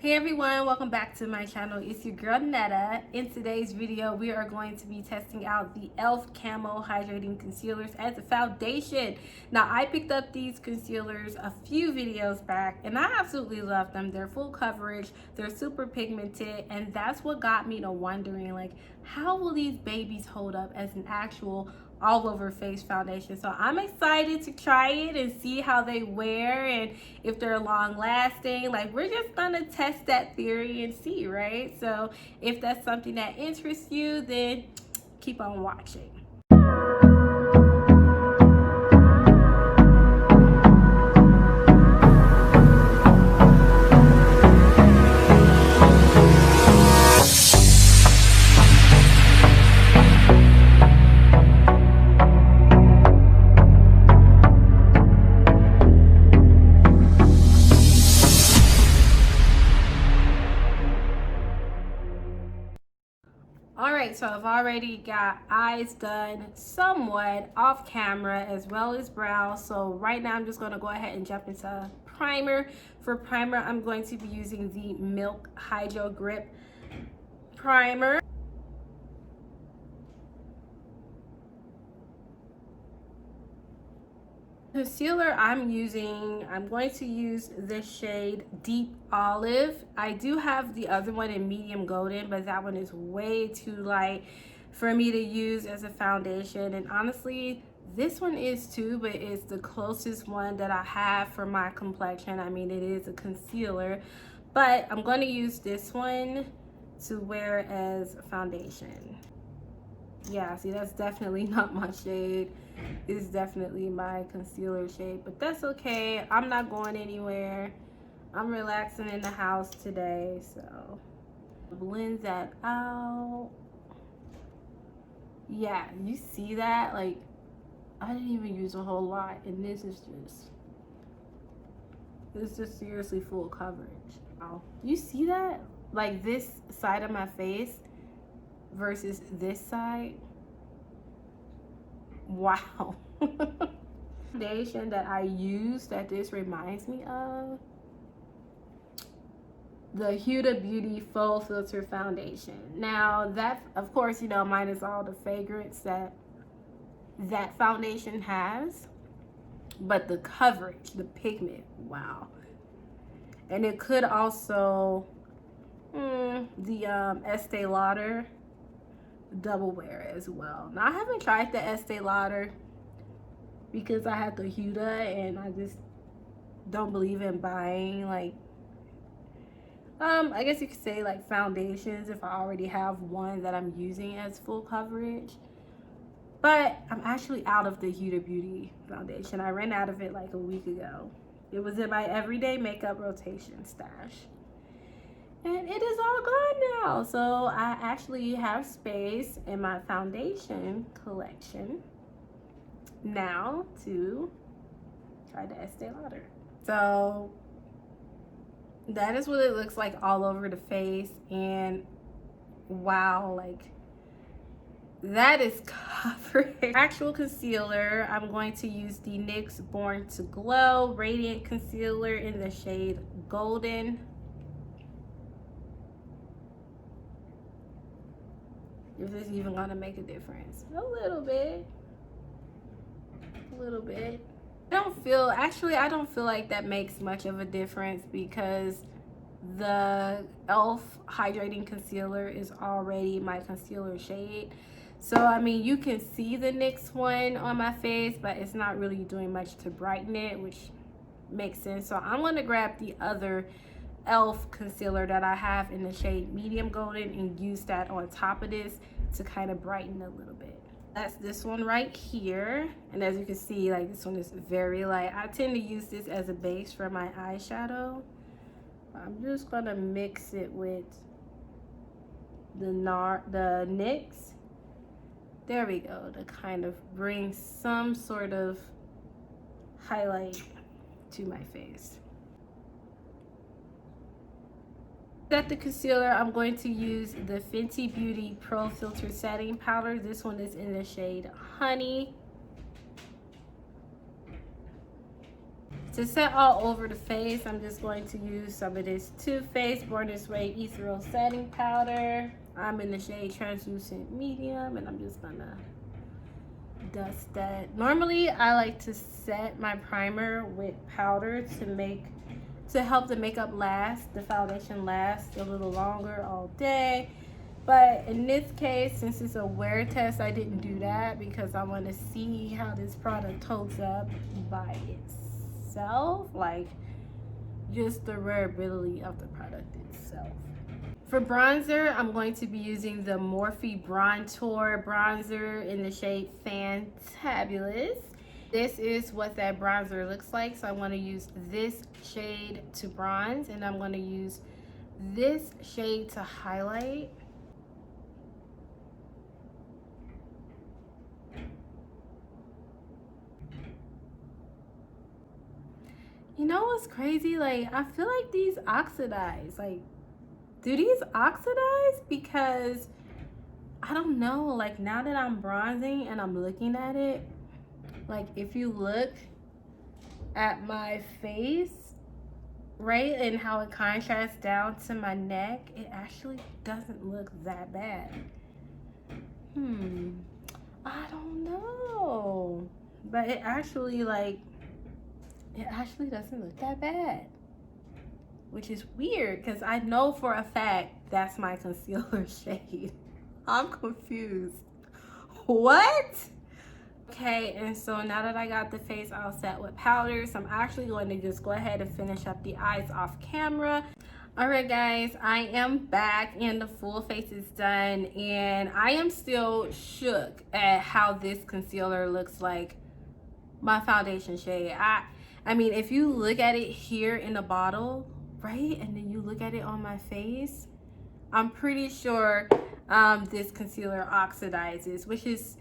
Hey everyone, welcome back to my channel. It's your girl Netta. In today's video, we are going to be testing out the E.L.F. Camo Hydrating Concealers as a foundation. Now, I picked up these concealers a few videos back and I absolutely love them. They're full coverage, they're super pigmented, and that's what got me to wondering, like, how will these babies hold up as an actual all over face foundation? So I'm excited to try it and see how they wear and if they're long lasting. Like, we're just gonna test that theory and see, right? So if that's something that interests you, then keep on watching. Alright, so I've already got eyes done somewhat off camera as well as brows. So right now I'm just going to go ahead and jump into primer. For primer, I'm going to be using the Milk Hydro Grip Primer. Concealer I'm going to use the shade Deep Olive. I do have the other one in medium golden, but that one is way too light for me to use as a foundation. And honestly, this one is too, but it's the closest one that I have for my complexion. I mean, it is a concealer, but I'm going to use this one to wear as a foundation. Yeah, see, that's definitely not my shade. It's definitely my concealer shade, but that's okay. I'm not going anywhere. I'm relaxing in the house today, so blend that out. Yeah, you see that? Like, I didn't even use a whole lot, and this is just seriously full coverage. Wow. You see that? Like, this side of my face versus this side. Wow. Foundation that I use that this reminds me of, the Huda Beauty Faux Filter Foundation. Now that, of course, you know, mine is all the fragrance that foundation has, but the coverage, the pigment, wow. And it could also the Estee Lauder double wear as well. Now, I haven't tried the Estee Lauder because I have the Huda and I just don't believe in buying, like, I guess you could say, like, foundations if I already have one that I'm using as full coverage. But I'm actually out of the Huda Beauty foundation. I ran out of it like a week ago. It was in my everyday makeup rotation stash. And it is all gone now. So I actually have space in my foundation collection now to try the Estee Lauder. So that is what it looks like all over the face. And wow, like, that is coverage. Actual concealer, I'm going to use the NYX Born to Glow Radiant Concealer in the shade Golden. If this is even gonna make a difference. A little bit. I don't feel like that makes much of a difference because the E.L.F. Hydrating Concealer is already my concealer shade. So, I mean, you can see the NYX one on my face, but it's not really doing much to brighten it, which makes sense. So I'm gonna grab the other E.L.F. concealer that I have in the shade Medium Golden and use that on top of this to kind of brighten a little bit. That's this one right here. And as you can see, like, this one is very light. I tend to use this as a base for my eyeshadow. I'm just gonna mix it with the NYX. There we go, to kind of bring some sort of highlight to my face. Set the concealer, I'm going to use the Fenty Beauty Pro Filter Setting Powder. This one is in the shade Honey. To set all over the face, I'm just going to use some of this Too Faced Born This Way Ethereal Setting Powder. I'm in the shade Translucent Medium, and I'm just gonna dust that. Normally, I like to set my primer with powder to help the makeup last, the foundation last a little longer all day. But in this case, since it's a wear test, I didn't do that because I want to see how this product holds up by itself, like just the wearability of the product itself. For bronzer, I'm going to be using the Morphe Bronzer bronzer in the shade Fantabulous. This is what that bronzer looks like. So I want to use this shade to bronze, and I'm going to use this shade to highlight. You know what's crazy? Like, I feel like these oxidize. Like, do these oxidize? Because I don't know. Like, now that I'm bronzing and I'm looking at it, like, if you look at my face, right, and how it contrasts down to my neck, it actually doesn't look that bad. I don't know. But it actually, like, it actually doesn't look that bad, which is weird because I know for a fact that's my concealer shade. I'm confused. What? Okay, and so now that I got the face all set with powders, I'm actually going to just go ahead and finish up the eyes off camera. All right, guys, I am back and the full face is done, and I am still shook at how this concealer looks like my foundation shade. I mean, if you look at it here in the bottle, right, and then you look at it on my face, I'm pretty sure this concealer oxidizes, which is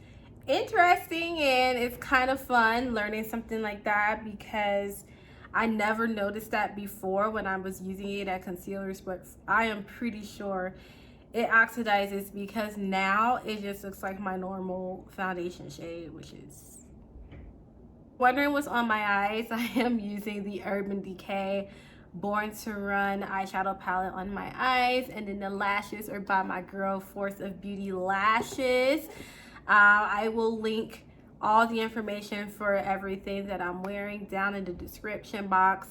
interesting, and it's kind of fun learning something like that because I never noticed that before when I was using it at concealers, but I am pretty sure it oxidizes because now it just looks like my normal foundation shade, which is... Wondering what's on my eyes? I am using the Urban Decay Born to Run eyeshadow palette on my eyes, and then the lashes are by my girl Force of Beauty Lashes. I will link all the information for everything that I'm wearing down in the description box.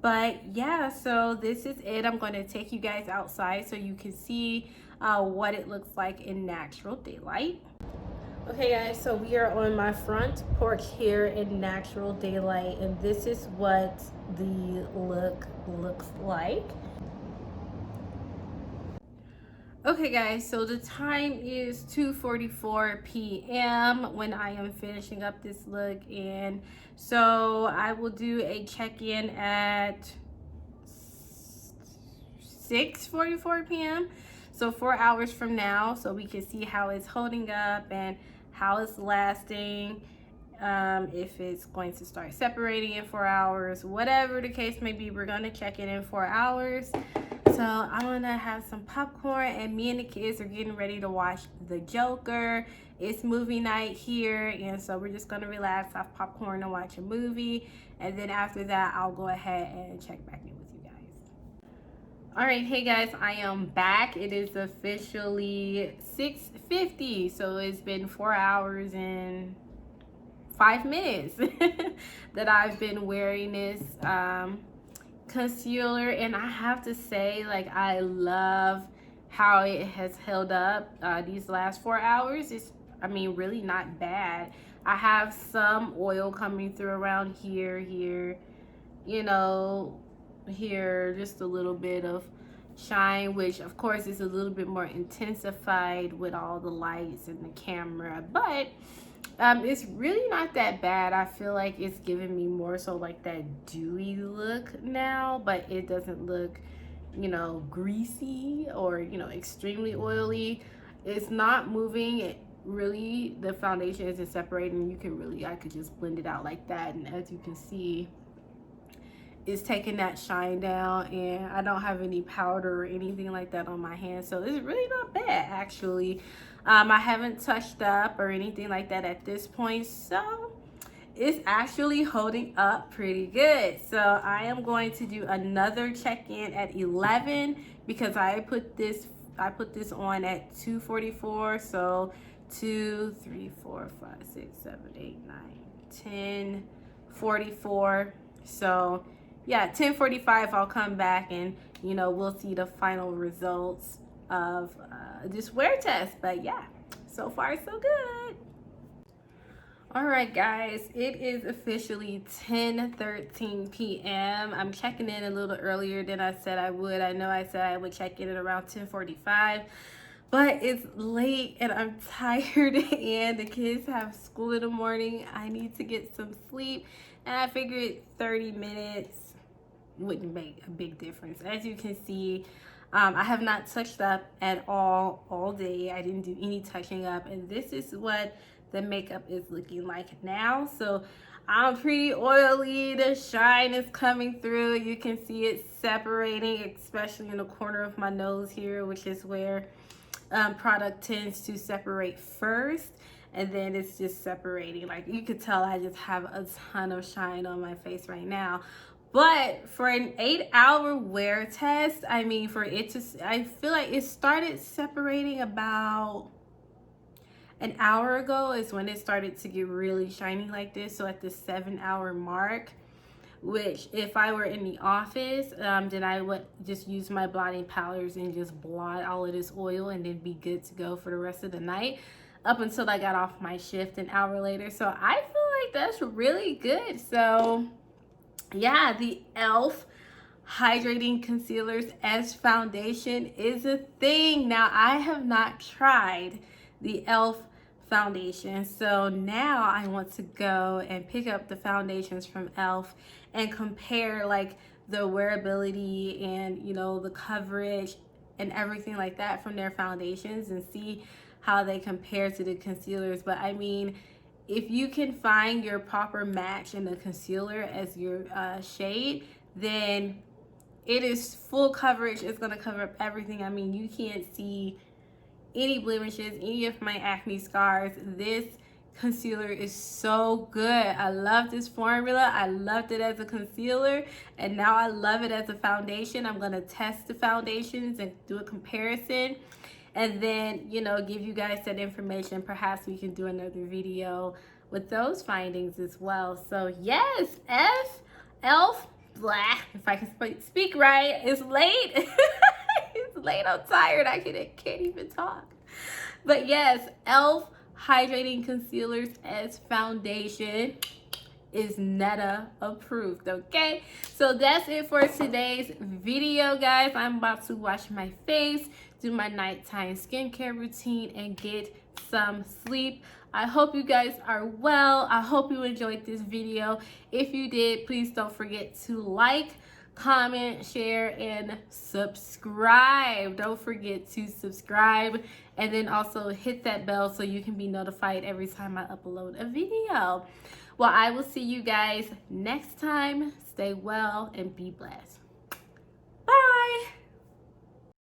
But yeah, so this is it. I'm going to take you guys outside so you can see what it looks like in natural daylight. Okay guys, so we are on my front porch here in natural daylight, and this is what the look looks like. Okay guys, so the time is 2:44 p.m. when I am finishing up this look, and so I will do a check-in at 6:44 p.m. so 4 hours from now, so we can see how it's holding up and how it's lasting, if it's going to start separating in 4 hours, whatever the case may be. We're gonna check in 4 hours. So I'm gonna have some popcorn, and me and the kids are getting ready to watch The Joker. It's movie night here, and so we're just gonna relax, have popcorn, and watch a movie, and then after that I'll go ahead and check back in with you guys. All right, hey guys, I am back. It is officially 6:50, so it's been 4 hours and 5 minutes that I've been wearing this concealer, and I have to say, like, I love how it has held up these last 4 hours. It's, I mean, really not bad. I have some oil coming through around here, you know, here, just a little bit of shine, which of course is a little bit more intensified with all the lights and the camera, but it's really not that bad. I feel like it's giving me more so like that dewy look now, but it doesn't look, you know, greasy or, you know, extremely oily. It's not moving. It really, the foundation isn't separating. You can really, I could just blend it out like that, and as you can see, it's taking that shine down, and I don't have any powder or anything like that on my hand, so it's really not bad actually. I haven't touched up or anything like that at this point, so it's actually holding up pretty good. So I am going to do another check-in at 11 because I put this on at 2:44. So 2, 3, 4, 5, 6, 7, 8, 9, 10, 44. So yeah, 10:45 I'll come back and we'll see the final results of this wear test. But yeah, so far so good. All right, guys, it is officially 10:13 p.m. I'm checking in a little earlier than I said I would. I know I said I would check in at around 10:45, but it's late and I'm tired and the kids have school in the morning. I need to get some sleep, and I figured 30 minutes wouldn't make a big difference. As you can see, I have not touched up at all day. I didn't do any touching up, and this is what the makeup is looking like now. So I'm pretty oily. The shine is coming through. You can see it separating, especially in the corner of my nose here, which is where product tends to separate first, and then it's just separating. Like you could tell I just have a ton of shine on my face right now. But for an 8-hour wear test, I mean, I feel like it started separating about an hour ago is when it started to get really shiny like this. So at the 7-hour mark, which if I were in the office, then I would just use my blotting powders and just blot all of this oil and then be good to go for the rest of the night up until I got off my shift an hour later. So I feel like that's really good. So yeah, the E.L.F. Hydrating Concealers as foundation is a thing. Now, I have not tried the E.L.F. foundation, so now I want to go and pick up the foundations from E.L.F. and compare like the wearability and the coverage and everything like that from their foundations and see how they compare to the concealers. But I mean, if you can find your proper match in the concealer as your shade, then it is full coverage. It's going to cover up everything. I mean, you can't see any blemishes, any of my acne scars. This concealer is so good. I love this formula. I loved it as a concealer, and now I love it as a foundation. I'm going to test the foundations and do a comparison, and then give you guys that information. Perhaps we can do another video with those findings as well. So yes, E.L.F. blah, if I can speak right. It's late. It's late. I'm tired. I can't even talk. But yes, E.L.F. Hydrating Concealers as foundation is Netta approved. Okay, so that's it for today's video, guys. I'm about to wash my face, do my nighttime skincare routine, and get some sleep. I hope you guys are well. I hope you enjoyed this video. If you did, please don't forget to like, comment, share, and subscribe. Don't forget to subscribe, and then also hit that bell so you can be notified every time I upload a video. Well, I will see you guys next time. Stay well and be blessed.